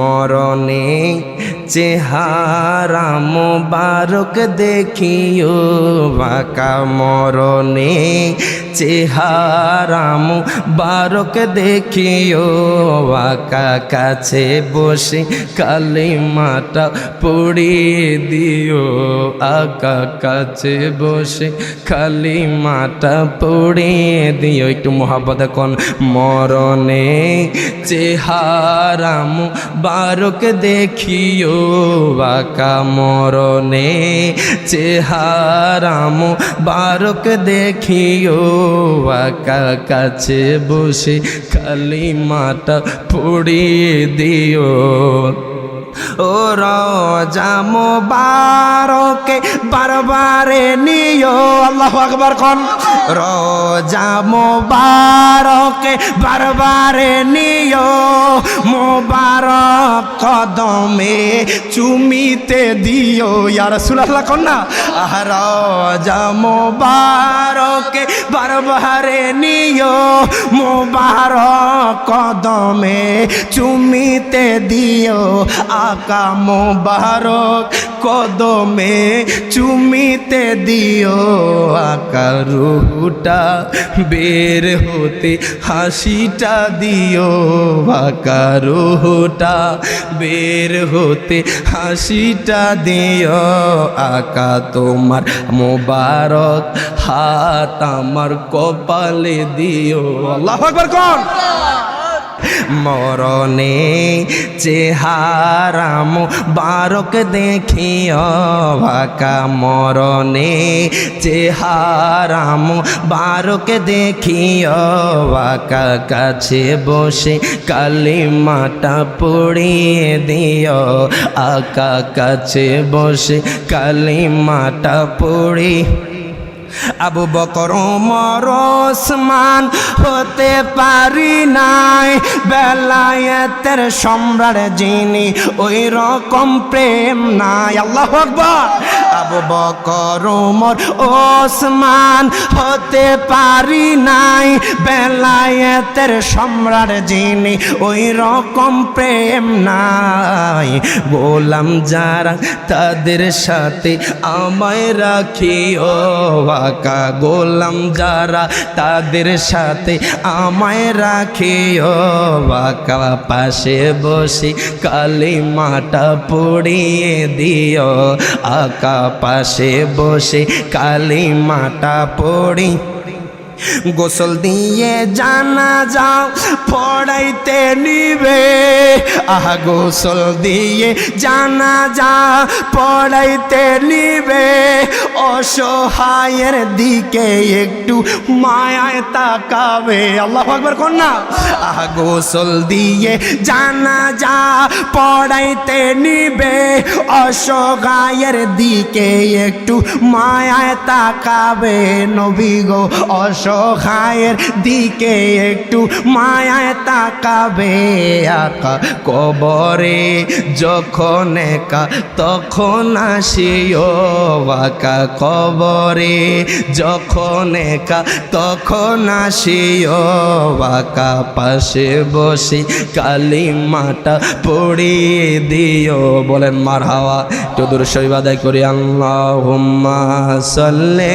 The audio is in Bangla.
মরণে চেহারা মোবারক দেখিও বাঁকা মরণে চেহারা মোবারক দেখিও বাঁকা কাছে বসে কালিমাটা পড়িয়ে দিও আকা কাছে বসে কালিমাটা পড়িয়ে দিও একটু মোহাব্বত কোন মরণে চেহারা মোবারক দেখিও বাঁকা মরণে চেহারা মোবারক দেখিও বাঁকা কাছে বসে কালিমাটা পড়িয়ে দিও ও রোজা মোবারকে বারবারে নিও আল্লাহু আকবার কোন রোজা মোবারকে বারবারে নিও মোবারক কদমে চুমিতে দিও ইয়া রাসূলুল্লাহ কোন না রোজা মোবারকে বারবারে নিও মোবারক কদমে চুমিতে দিও আকা মোবারক কদমে চুমিতে দিও আকা রুহটা বের হতে হাসিটা দিও আকা রুহটা বের হতে হাসিটা দিও আকা তোমার মোবারক হাত আমার কপালে দিও আল্লাহু আকবার কোন মরণে চেহারা মোবারক দেখিও বাঁকা মরণে চেহারা মোবারক দেখিও বাঁকা কাছে বসে কালিমাটা পড়িয়ে দিও আকা কাছে বসে কালিমাটা পড়ি আবু বকর ওমর ওসমান হতে পারি নাই বেলায়েতের সম্রাট যিনি ওই রকম প্রেম নাই আল্লাহু আকবার আবু বকর ওমর ওসমান হতে পারি নাই বেলায়েতের সম্রাট যিনি ওই রকম প্রেম নাই গোলাম যারা তাদের সাথে আমায় রাখিও বাঁকা গোলাম যারা তাদের সাথে আমায় রাখিও বাঁকা পাশে বসে কালিমাটা পড়িয়ে দিও আকা পাশে বসে কালিমাটা পড়ি গোসল দিয়ে জানাজা পড়াইতে নিবে আহা গোসল দিয়ে জানাজা পড়াইতে নিবে অসহায়ের দিকে একটু মায়ায় তাকাবে আল্লাহু আকবার কোন না আহা গোসল দিয়ে জানাজা পড়াইতে নিবে অসহায়ের দিকে একটু মায়ায় তাকাবে নবী গো অসহায়ের দিকে একটু মায়ায় তাকাবে আকা কবরে যখন একা তখন আসিও বাঁকা কবরে যখন একা তখন আসিও বাঁকা পাশে বসে কালিমাটা পড়িয়ে দিও বলেন মারহাবা একটু দূর শরীফ আদায় করি আল্লাহুম্মা সাল্লি